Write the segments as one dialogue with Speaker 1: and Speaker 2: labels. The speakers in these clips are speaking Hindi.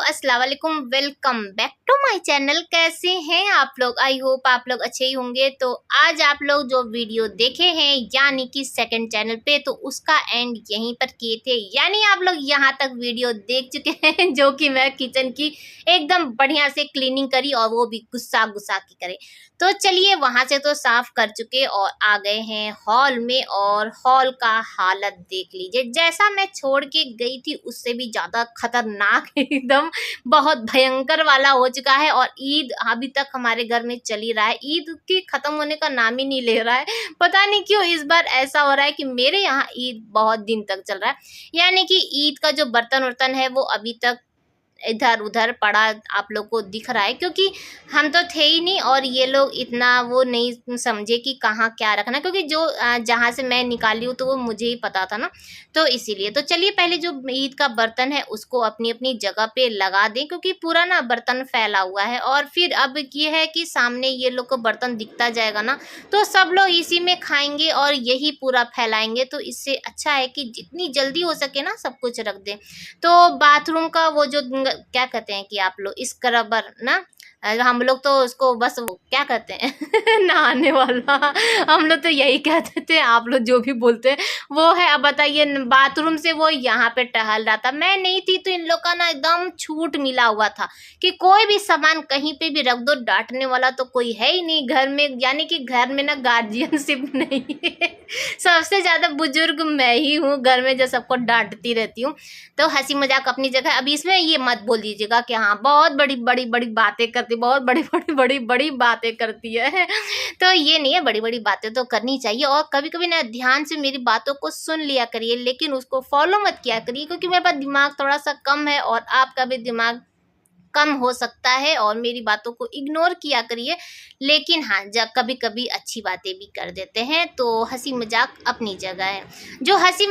Speaker 1: अस्सलाम वालेकुम, welcome back to my channel. कैसे हैं आप लोग? आई होप आप लोग अच्छे ही होंगे। तो आज आप लोग जो वीडियो देखे हैं यानी कि सेकंड चैनल पे, तो उसका एंड यहीं पर किए थे, यानी आप लोग यहाँ तक वीडियो देख चुके हैं जो कि मैं किचन की एकदम बढ़िया से क्लीनिंग करी और वो भी गुस्सा गुस्सा की करे। तो चलिए वहां से तो साफ कर चुके और आ गए हैं हॉल में, और हॉल का हालत देख लीजिए। जैसा मैं छोड़ के गई थी उससे भी ज्यादा खतरनाक एकदम बहुत भयंकर वाला हो चुका है। और ईद अभी तक हमारे घर में चल ही रहा है, ईद के खत्म होने का नाम ही नहीं ले रहा है। पता नहीं क्यों इस बार ऐसा हो रहा है कि मेरे यहाँ ईद बहुत दिन तक चल रहा है, यानी कि ईद का जो बर्तन वर्तन है वो अभी तक इधर उधर पड़ा आप लोग को दिख रहा है, क्योंकि हम तो थे ही नहीं और ये लोग इतना वो नहीं समझे कि कहाँ क्या रखना, क्योंकि जो जहाँ से मैं निकाली हूँ तो वो मुझे ही पता था ना, तो इसीलिए। तो चलिए पहले जो ईद का बर्तन है उसको अपनी अपनी जगह पे लगा दें, क्योंकि पूरा ना बर्तन फैला हुआ है। और फिर अब ये है कि सामने ये लोग को बर्तन दिखता जाएगा ना, तो सब लोग इसी में खाएंगे और यही पूरा फैलाएंगे। तो इससे अच्छा है कि जितनी जल्दी हो सके ना सब कुछ रख दें। तो बाथरूम का वो जो क्या कहते हैं कि आप लोग स्क्रबर ना, हम लोग तो उसको बस वो क्या कहते हैं नहाने वाला, हम लोग तो यही कहते थे, आप लोग जो भी बोलते हैं वो है। अब बताइए, बाथरूम से वो यहाँ पे टहल रहा था, मैं नहीं थी तो इन लोग का ना एकदम छूट मिला हुआ था कि कोई भी सामान कहीं पे भी रख दो, डांटने वाला तो कोई है ही नहीं घर में। यानी कि घर में ना गार्जियनशिप नहीं है सबसे ज्यादा बुजुर्ग मैं ही हूँ घर में जो सबको डांटती रहती हूँ। तो हंसी मजाक अपनी जगह। अब इसमें ये मत बोल दीजिएगा कि हाँ बहुत बड़ी बड़ी बड़ी बातें करती, बहुत बड़ी बड़ी बड़ी बड़ी बातें करती है तो ये नहीं है, बड़ी बड़ी बातें तो करनी चाहिए और कभी कभी ना ध्यान से मेरी बातों को सुन लिया करिए, लेकिन उसको फॉलो मत किया करिए, क्योंकि मेरे पास दिमाग थोड़ा सा कम है और आपका भी दिमाग कम हो सकता है और मेरी बातों को इग्नोर किया करिए। लेकिन हाँ, जब कभी कभी अच्छी बातें भी कर देते हैं, तो हंसी मजाक अपनी जगह है। जो हंसी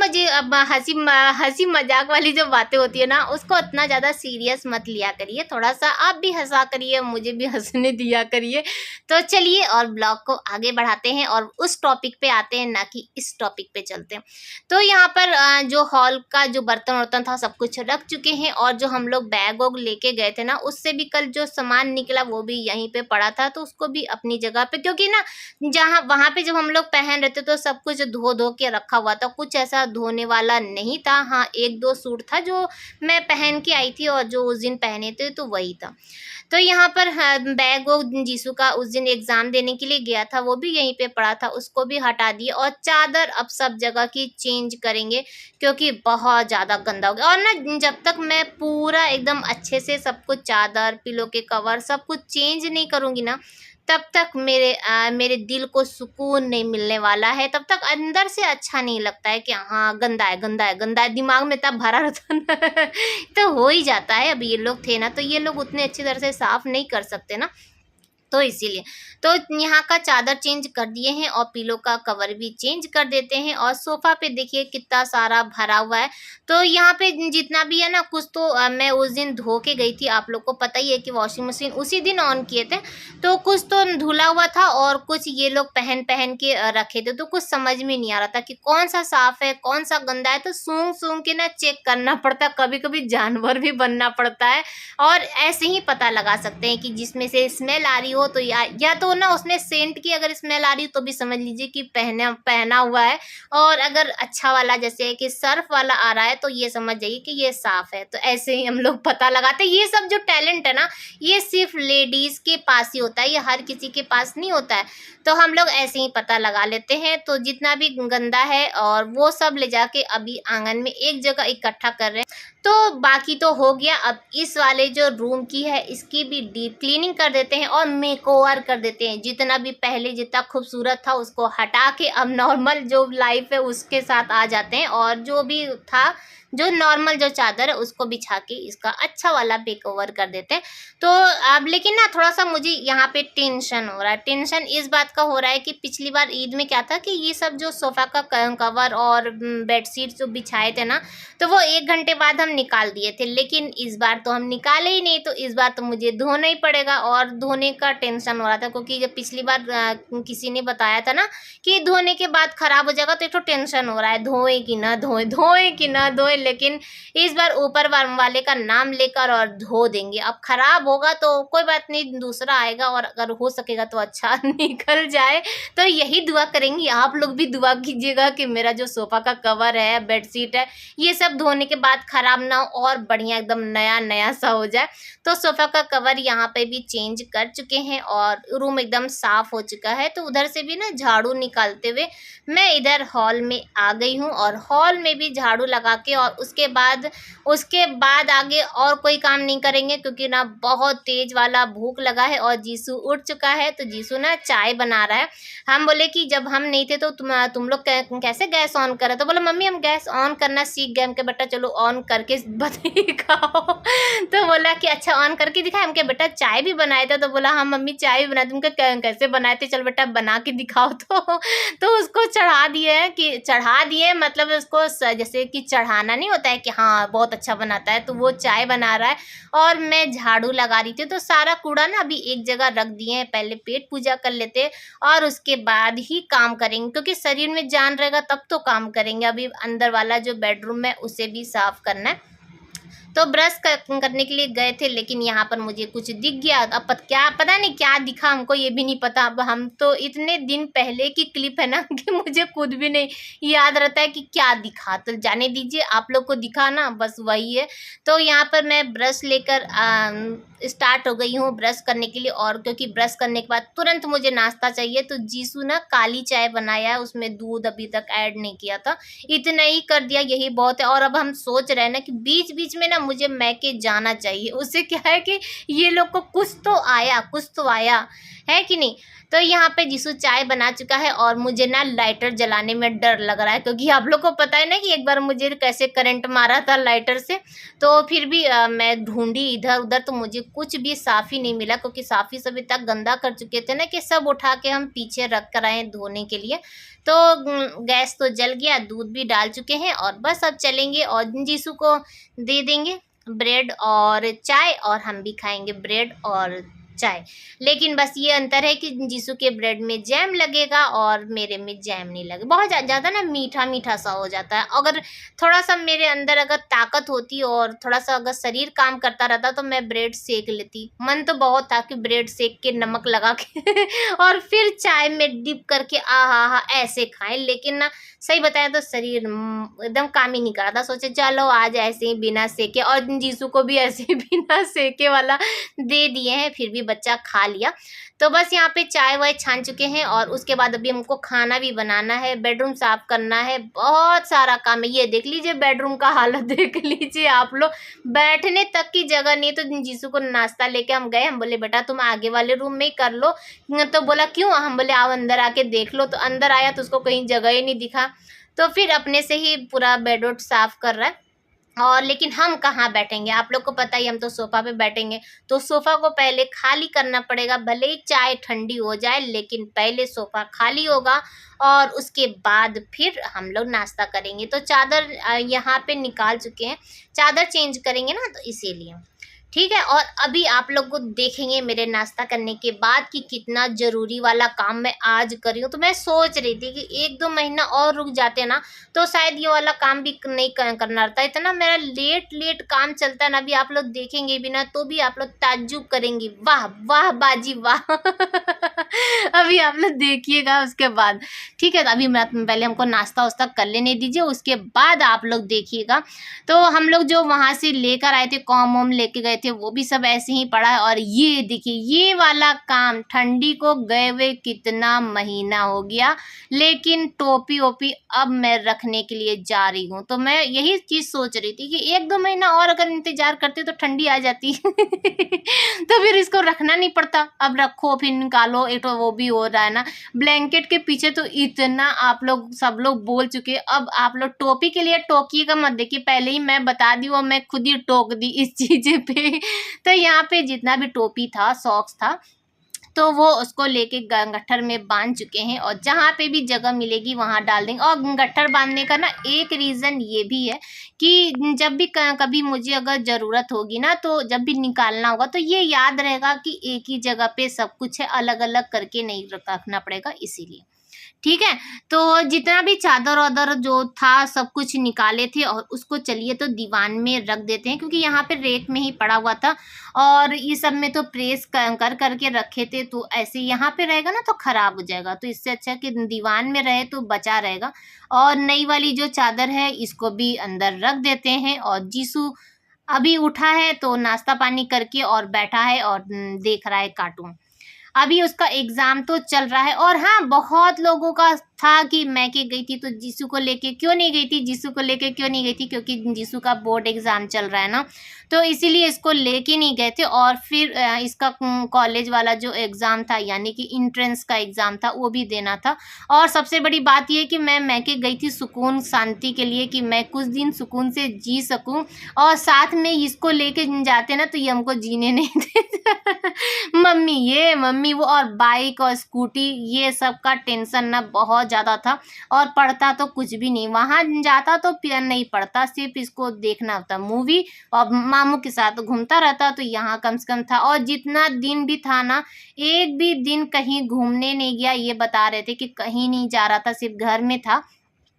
Speaker 1: मजाक वाली जो बातें होती है ना, उसको इतना ज़्यादा सीरियस मत लिया करिए, थोड़ा सा आप भी हंसा करिए, मुझे भी हंसने दिया करिए। तो चलिए और ब्लॉग को आगे बढ़ाते हैं और उस टॉपिक पे आते हैं, ना कि इस टॉपिक पे चलते हैं। तो यहाँ पर जो हॉल का जो बर्तन वर्तन था सब कुछ रख चुके हैं, और जो हम लोग बैग वोग लेके गए थे ना, उससे भी कल जो सामान निकला वो भी यहीं पे पड़ा था, तो उसको भी अपनी जगह पे, क्योंकि ना जहाँ वहाँ पे जब हम लोग पहन रहे थे तो सब कुछ धो धो के रखा हुआ था, कुछ ऐसा धोने वाला नहीं था। हाँ, एक दो सूट था जो मैं पहन के आई थी और जो उस दिन पहने थे तो वही था। तो यहाँ पर बैग वो जीसू का उस दिन एग्जाम देने के लिए गया था वो भी यहीं पे पड़ा था, उसको भी हटा दिए। और चादर अब सब जगह की चेंज करेंगे, क्योंकि बहुत ज़्यादा गंदा हो गया। और ना जब तक मैं पूरा एकदम अच्छे से सब कुछ चादर पिलो के कवर सब कुछ चेंज नहीं करूँगी ना, तब तक मेरे दिल को सुकून नहीं मिलने वाला है। तब तक अंदर से अच्छा नहीं लगता है कि हाँ गंदा है गंदा है गंदा है, दिमाग में तब भरा रहता ना तो हो ही जाता है। अब ये लोग थे ना तो ये लोग उतने अच्छी तरह से साफ नहीं कर सकते ना, तो इसीलिए। तो यहाँ का चादर चेंज कर दिए हैं और पिलो का कवर भी चेंज कर देते हैं। और सोफा पे देखिए कितना सारा भरा हुआ है। तो यहाँ पे जितना भी है ना, कुछ तो मैं उस दिन धो के गई थी, आप लोग को पता ही है कि वॉशिंग मशीन उसी दिन ऑन किए थे, तो कुछ तो धुला हुआ था और कुछ ये लोग पहन पहन के रखे थे, तो कुछ समझ में नहीं आ रहा था कि कौन सा साफ है कौन सा गंदा है। तो सूंघ सूंघ के ना चेक करना पड़ता, कभी कभी जानवर भी बनना पड़ता है और ऐसे ही पता लगा सकते हैं कि जिसमें से स्मेल आ रही हो तो या तो ना उसमें सेंट की अगर स्मेल आ रही हो तो भी समझ लीजिए कि पहना हुआ है, और अगर अच्छा वाला जैसे कि सर्फ वाला आ रहा है तो ये समझ जाइए कि ये साफ है। तो ऐसे ही हम लोग पता लगाते हैं। ये सब जो टैलेंट है ना, ये सिर्फ लेडीज के पास ही होता है, ये हर किसी के पास नहीं होता है। तो हम लोग ऐसे ही पता लगा लेते हैं। तो जितना भी गंदा है और वो सब ले जाके अभी आंगन में एक जगह इकट्ठा कर रहे हैं। तो बाकी तो हो गया, अब इस वाले जो रूम की है इसकी भी डीप क्लीनिंग कर देते हैं और मेकओवर कर देते हैं। जितना भी पहले जितना खूबसूरत था उसको हटा के अब नॉर्मल जो लाइफ है उसके साथ आ जाते हैं, और जो भी था जो नॉर्मल जो चादर है उसको बिछा के इसका अच्छा वाला मेकओवर कर देते हैं। तो अब लेकिन ना थोड़ा सा मुझे यहाँ पे टेंशन हो रहा है। टेंशन इस बात का हो रहा है कि पिछली बार ईद में क्या था कि ये सब जो सोफा का कवर और बेडशीट जो बिछाए थे ना, तो वो 1 घंटे बाद हम निकाल दिए थे, लेकिन इस बार तो हम निकाले ही नहीं। तो इस बार तो मुझे धोना ही पड़ेगा और धोने का टेंशन हो रहा था, क्योंकि जब पिछली बार किसी ने बताया था ना कि धोने के बाद खराब हो जाएगा, तो एक तो टेंशन हो रहा है धोए कि ना धोए, धोए कि ना धोए। लेकिन इस बार ऊपर वाले का नाम लेकर और धो देंगे। अब खराब होगा तो कोई बात नहीं, दूसरा आएगा और अगर हो सकेगा तो अच्छा निकल जाए। तो यही दुआ करेंगी, आप लोग भी दुआ कीजिएगा कि मेरा जो सोफा का कवर है, बेडशीट है, ये सब धोने के बाद खराब ना हो और बढ़िया एकदम नया नया सा हो जाए। तो सोफा का कवर यहाँ पे भी चेंज कर चुके हैं और रूम एकदम साफ हो चुका है। तो उधर से भी ना झाड़ू निकालते हुए मैं इधर हॉल में आ गई हूँ और हॉल में भी झाड़ू लगा के और उसके बाद आगे और कोई काम नहीं करेंगे, क्योंकि ना बहुत तेज वाला भूख लगा है और जीसू उठ चुका है। तो जीसू ना चाय बना रहा है। हम बोले कि जब हम नहीं थे तो तुम लोग कैसे गैस ऑन कर रहे? तो बोला मम्मी हम गैस ऑन करना सीख गए। हमके बेटा चलो ऑन करके दिखाओ। तो बोला कि अच्छा ऑन करके दिखाए। हमके बेटा चाय भी बनाए थे। तो बोला हाँ मम्मी चाय भी बनाए। तुमको कैसे बनाए थे? चल बेटा बना के दिखाओ। तो उसको चढ़ा दिए मतलब उसको जैसे कि चढ़ाना नहीं होता है कि हाँ बहुत अच्छा बनाता है, तो वो चाय बना रहा है और मैं झाड़ू लगा रही थी। तो सारा कूड़ा ना अभी एक जगह रख दिए हैं, पहले पेट पूजा कर लेते और उसके बाद ही काम करेंगे, क्योंकि शरीर में जान रहेगा तब तो काम करेंगे। अभी अंदर वाला जो बेडरूम है उसे भी साफ करना है। तो ब्रश करने के लिए गए थे, लेकिन यहाँ पर मुझे कुछ दिख गया। अब क्या पता नहीं क्या दिखा, हमको ये भी नहीं पता। अब हम तो इतने दिन पहले की क्लिप है ना कि मुझे खुद भी नहीं याद रहता है कि क्या दिखा। तो जाने दीजिए, आप लोग को दिखा ना बस वही है। तो यहाँ पर मैं ब्रश लेकर स्टार्ट हो गई हूँ ब्रश करने के लिए, और क्योंकि ब्रश करने के बाद तुरंत मुझे नाश्ता चाहिए। तो जीसू ना काली चाय बनाया है, उसमें दूध अभी तक ऐड नहीं किया था, इतना ही कर दिया, यही बहुत है। और अब हम सोच रहे हैं ना कि बीच बीच में ना मुझे मैके जाना चाहिए। उससे क्या है कि ये लोग को कुछ तो आया है कि नहीं। तो यहाँ पे जीसू चाय बना चुका है और मुझे ना लाइटर जलाने में डर लग रहा है, क्योंकि आप लोग को पता है ना कि एक बार मुझे कैसे करंट मारा था लाइटर से। तो फिर भी मैं ढूंढी इधर उधर, तो मुझे कुछ भी साफी नहीं मिला, क्योंकि साफी सभी तक गंदा कर चुके थे ना कि सब उठा के हम पीछे रख कर आए धोने के लिए। तो गैस तो जल गया, दूध भी डाल चुके हैं और बस अब चलेंगे और जीसू को दे देंगे ब्रेड और चाय, और हम भी खाएंगे ब्रेड और चाय। लेकिन बस ये अंतर है कि जीसू के ब्रेड में जैम लगेगा और मेरे में जैम नहीं लगेगा। बहुत ज़्यादा ना मीठा मीठा सा हो जाता है। अगर थोड़ा सा मेरे अंदर अगर ताकत होती और थोड़ा सा अगर शरीर काम करता रहता तो मैं ब्रेड सेक लेती। मन तो बहुत था कि ब्रेड सेक के नमक लगा के और फिर चाय में डिप करके आहा ऐसे खाएं, लेकिन ना सही बताया तो शरीर एकदम काम ही नहीं कर रहा था। सोचे चलो आज ऐसे ही बिना सेके, और जीसू को भी ऐसे ही बिना सेके वाला दे दिए हैं, फिर भी बच्चा खा लिया। तो बस यहाँ पे चाय वाय छान चुके हैं और उसके बाद अभी हमको खाना भी बनाना है, बेडरूम साफ करना है, बहुत सारा काम है। ये देख लीजिए बेडरूम का हालत देख लीजिए आप लोग, बैठने तक की जगह नहीं। तो जीसू को नाश्ता लेके हम गए, हम बोले बेटा तुम आगे वाले रूम में ही कर लो। तो बोला क्यों? हम बोले आओ अंदर आके देख लो। तो अंदर आया तो उसको कहीं जगह ही नहीं दिखा, तो फिर अपने से ही पूरा बेडरूम साफ कर रहा है। और लेकिन हम कहाँ बैठेंगे, आप लोग को पता ही, हम तो सोफा पे बैठेंगे। तो सोफा को पहले खाली करना पड़ेगा, भले ही चाय ठंडी हो जाए लेकिन पहले सोफा खाली होगा और उसके बाद फिर हम लोग नाश्ता करेंगे। तो चादर यहाँ पे निकाल चुके हैं, चादर चेंज करेंगे ना, तो इसीलिए ठीक है। और अभी आप लोग को देखेंगे मेरे नाश्ता करने के बाद कि कितना ज़रूरी वाला काम मैं आज कर रही हूँ। तो मैं सोच रही थी कि 1-2 महीना और रुक जाते ना तो शायद ये वाला काम भी नहीं करना रहता। इतना मेरा लेट काम चलता है ना, अभी आप लोग देखेंगे भी ना तो भी आप लोग ताज्जुब करेंगे, वाह वाह बाजी वाह। अभी आप लोग देखिएगा उसके बाद, ठीक है। तो अभी पहले हमको नाश्ता वास्ता कर लेने दीजिए, उसके बाद आप लोग देखिएगा। तो हम लोग जो वहाँ से लेकर आए थे, कॉम वॉम लेके गए थे, वो भी सब ऐसे ही पड़ा है। और ये देखिए ये वाला काम ठंडी को गए हुए कितना महीना हो गया, लेकिन टोपी ओपी अब मैं रखने के लिए जा रही हूँ। तो मैं यही चीज़ सोच रही थी कि 1-2 महीना और अगर इंतजार करते तो ठंडी आ जाती। तो फिर इसको रखना नहीं पड़ता, अब रखो फिर निकालो, एक तो वो भी हो रहा है ना। ब्लैंकेट के पीछे तो इतना आप लोग सब लोग बोल चुके, अब आप लोग टोपी के लिए टोकिएगा मत। देखिए पहले ही मैं बता दी और मैं खुद ही टोक दी इस चीज़ पे। तो यहाँ पे जितना भी टोपी था, सॉक्स था, तो वो उसको लेके गट्ठर में बांध चुके हैं और जहाँ पे भी जगह मिलेगी वहाँ डाल देंगे। और गट्ठर बांधने का ना एक रीज़न ये भी है कि जब भी कभी मुझे अगर ज़रूरत होगी ना, तो जब भी निकालना होगा तो ये याद रहेगा कि एक ही जगह पे सब कुछ है, अलग अलग करके नहीं रखना पड़ेगा, इसीलिए ठीक है। तो जितना भी चादर वादर जो था सब कुछ निकाले थे और उसको चलिए तो दीवान में रख देते हैं, क्योंकि यहाँ पे रेक में ही पड़ा हुआ था और ये सब में तो प्रेस कर करके रखे थे, तो ऐसे यहाँ पे रहेगा ना तो खराब हो जाएगा। तो इससे अच्छा कि दीवान में रहे तो बचा रहेगा। और नई वाली जो चादर है इसको भी अंदर रख देते हैं। और जीसू अभी उठा है तो नाश्ता पानी करके और बैठा है और देख रहा है कार्टून। अभी उसका एग्जाम तो चल रहा है। और हाँ, बहुत लोगों का था कि मैं के गई थी तो जीसू को लेके क्यों नहीं गई थी, जीसू को लेके क्यों नहीं गई थी, क्योंकि जीसू का बोर्ड एग्जाम चल रहा है ना, तो इसीलिए इसको लेके नहीं गए थे। और फिर इसका कॉलेज वाला जो एग्जाम था यानी कि इंट्रेंस का एग्जाम था वो भी देना था। और सबसे बड़ी बात ये कि मैं के गई थी सुकून शांति के लिए, कि मैं कुछ दिन सुकून से जी सकूं। और साथ में इसको लेके जाते ना तो ये हमको जीने नहीं देते। मम्मी वो, और बाइक और स्कूटी ये सब का टेंशन ना बहुत ज़्यादा था। और पढ़ता तो कुछ भी नहीं, वहाँ जाता तो फिर नहीं पढ़ता, सिर्फ इसको देखना होता मूवी और मामू के साथ घूमता रहता। तो यहाँ कम से कम था। और जितना दिन भी था ना, एक भी दिन कहीं घूमने नहीं गया। ये बता रहे थे कि कहीं नहीं जा रहा था, सिर्फ घर में था।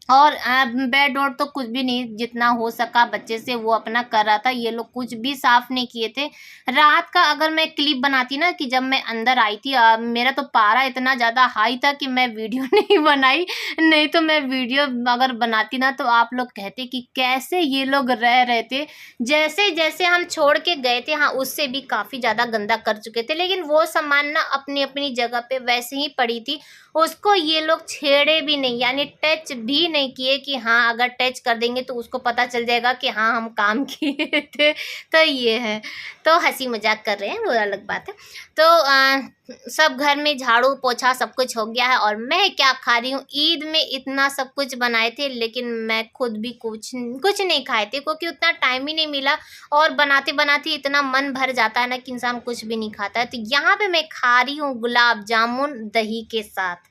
Speaker 1: और बेड वोड तो कुछ भी नहीं, जितना हो सका बच्चे से वो अपना कर रहा था। ये लोग कुछ भी साफ नहीं किए थे। रात का अगर मैं क्लिप बनाती ना कि जब मैं अंदर आई थी, मेरा तो पारा इतना ज़्यादा हाई था कि मैं वीडियो नहीं बनाई। नहीं तो मैं वीडियो अगर बनाती ना तो आप लोग कहते कि कैसे ये लोग रह रहे थे। जैसे जैसे हम छोड़ के गए थे, हाँ उससे भी काफ़ी ज़्यादा गंदा कर चुके थे, लेकिन वो सामान ना अपनी अपनी जगह पे वैसे ही पड़ी थी। उसको ये लोग छेड़े भी नहीं, यानी टच भी नहीं किए कि हाँ अगर टच कर देंगे तो उसको पता चल जाएगा कि हाँ हम काम किए थे। तो ये है, तो हंसी मजाक कर रहे हैं वो अलग बात है। तो सब घर में झाड़ू पोछा सब कुछ हो गया है। और मैं क्या खा रही हूँ, ईद में इतना सब कुछ बनाए थे लेकिन मैं खुद भी कुछ नहीं खाए थे, क्योंकि उतना टाइम ही नहीं मिला। और बनाते बनाते इतना मन भर जाता है ना कि इंसान कुछ भी नहीं खाता है। तो यहाँ पे मैं खा रही हूँ गुलाब जामुन दही के साथ।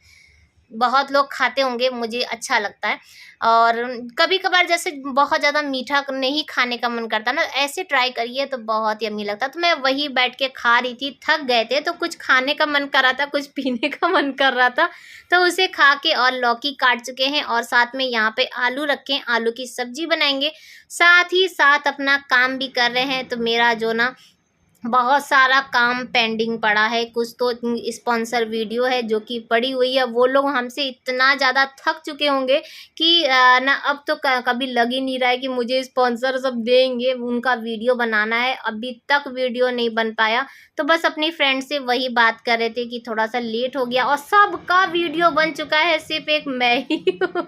Speaker 1: बहुत लोग खाते होंगे, मुझे अच्छा लगता है। और कभी कभार जैसे बहुत ज़्यादा मीठा नहीं खाने का मन करता ना, ऐसे ट्राई करिए तो बहुत यम्मी लगता है। तो मैं वही बैठ के खा रही थी, थक गए थे तो कुछ खाने का मन कर रहा था, कुछ पीने का मन कर रहा था, तो उसे खा के। और लौकी काट चुके हैं और साथ में यहाँ पे आलू रखे हैं, आलू की सब्जी बनाएंगे। साथ ही साथ अपना काम भी कर रहे हैं। तो मेरा जो ना बहुत सारा काम पेंडिंग पड़ा है। कुछ तो स्पॉन्सर वीडियो है जो कि पड़ी हुई है। वो लोग हमसे इतना ज़्यादा थक चुके होंगे कि ना अब तो कभी लग ही नहीं रहा है कि मुझे स्पॉन्सर सब देंगे। उनका वीडियो बनाना है, अभी तक वीडियो नहीं बन पाया। तो बस अपनी फ्रेंड से वही बात कर रहे थे कि थोड़ा सा लेट हो गया और सबका वीडियो बन चुका है, सिर्फ एक मैं ही हूँ।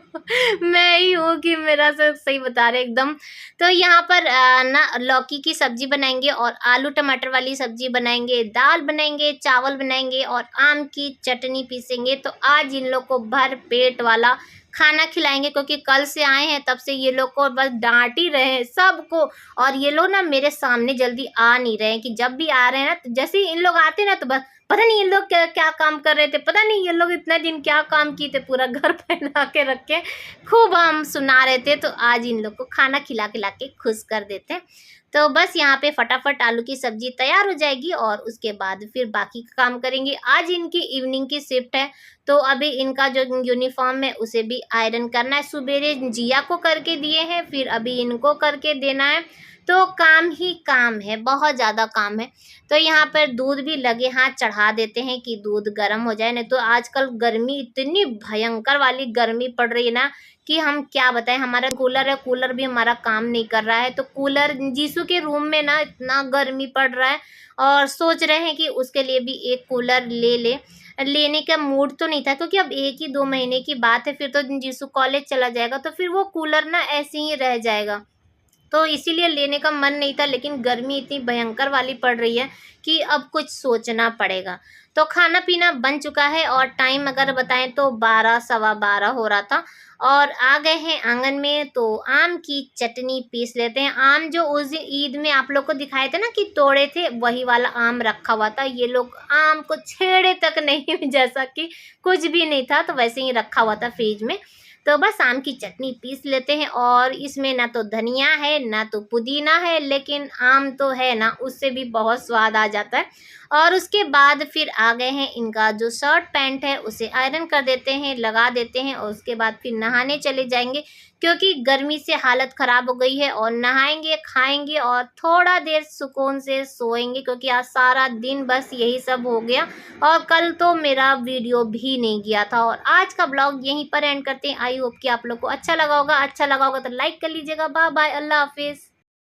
Speaker 1: मैं ही हूँ कि मेरा सब सही बता रहे एकदम। तो यहाँ पर ना लौकी की सब्जी बनाएंगे और आलू टमाटर वाली सब्जी बनाएंगे, दाल बनाएंगे, चावल बनाएंगे और आम की चटनी पीसेंगे। तो आज इन लोग को भर पेट वाला खाना खिलाएंगे, क्योंकि कल से आए हैं तब से ये लोग को बस डांट ही रहे हैं सबको। और ये लोग ना मेरे सामने जल्दी आ नहीं रहे हैं, कि जब भी आ रहे हैं ना तो जैसे ही इन लोग आते ना तो बस पता नहीं ये लोग क्या क्या काम कर रहे थे, पता नहीं ये लोग इतना दिन क्या काम किए थे, पूरा घर फैला के रखे। खूब हम सुना रहे थे। तो आज इन लोग को खाना खिला के खुश कर देते हैं। तो बस यहाँ पे फटाफट आलू की सब्जी तैयार हो जाएगी और उसके बाद फिर बाकी का काम करेंगे। आज इनकी इवनिंग की शिफ्ट है, तो अभी इनका जो यूनिफॉर्म है उसे भी आयरन करना है। सुबेरे जिया को करके दिए हैं, फिर अभी इनको करके देना है। तो काम ही काम है, बहुत ज़्यादा काम है। तो यहाँ पर दूध भी लगे हाथ चढ़ा देते हैं कि दूध गर्म हो जाए। नहीं तो आजकल गर्मी इतनी भयंकर वाली गर्मी पड़ रही है ना कि हम क्या बताएं। हमारा कूलर है, कूलर भी हमारा काम नहीं कर रहा है। तो कूलर जीसू के रूम में ना इतना गर्मी पड़ रहा है और सोच रहे हैं कि उसके लिए भी एक कूलर लेने का मूड तो नहीं था, क्योंकि अब 1 ही 2 महीने की बात है, फिर तो जीसू कॉलेज चला जाएगा। तो फिर वो कूलर ना ऐसे ही रह जाएगा, तो इसीलिए लेने का मन नहीं था। लेकिन गर्मी इतनी भयंकर वाली पड़ रही है कि अब कुछ सोचना पड़ेगा। तो खाना पीना बन चुका है और टाइम अगर बताएं तो 12 सवा 12 हो रहा था। और आ गए हैं आंगन में, तो आम की चटनी पीस लेते हैं। आम जो उस दिन ईद में आप लोग को दिखाए थे ना कि तोड़े थे, वही वाला आम रखा हुआ था। ये लोग आम को छेड़े तक नहीं, जैसा कि कुछ भी नहीं था, तो वैसे ही रखा हुआ था फ्रिज में। तो बस आम की चटनी पीस लेते हैं और इसमें ना तो धनिया है ना तो पुदीना है, लेकिन आम तो है ना, उससे भी बहुत स्वाद आ जाता है। और उसके बाद फिर आ गए हैं इनका जो शर्ट पैंट है उसे आयरन कर देते हैं, लगा देते हैं और उसके बाद फिर नहाने चले जाएंगे, क्योंकि गर्मी से हालत ख़राब हो गई है। और नहाएंगे, खाएंगे और थोड़ा देर सुकून से सोएंगे, क्योंकि आज सारा दिन बस यही सब हो गया और कल तो मेरा वीडियो भी नहीं गया था। और आज का ब्लॉग यहीं पर एंड करते हैं। आई होप कि आप लोग को अच्छा लगा होगा। अच्छा लगा होगा तो लाइक कर लीजिएगा। बाय बाय, अल्लाह हाफिज़।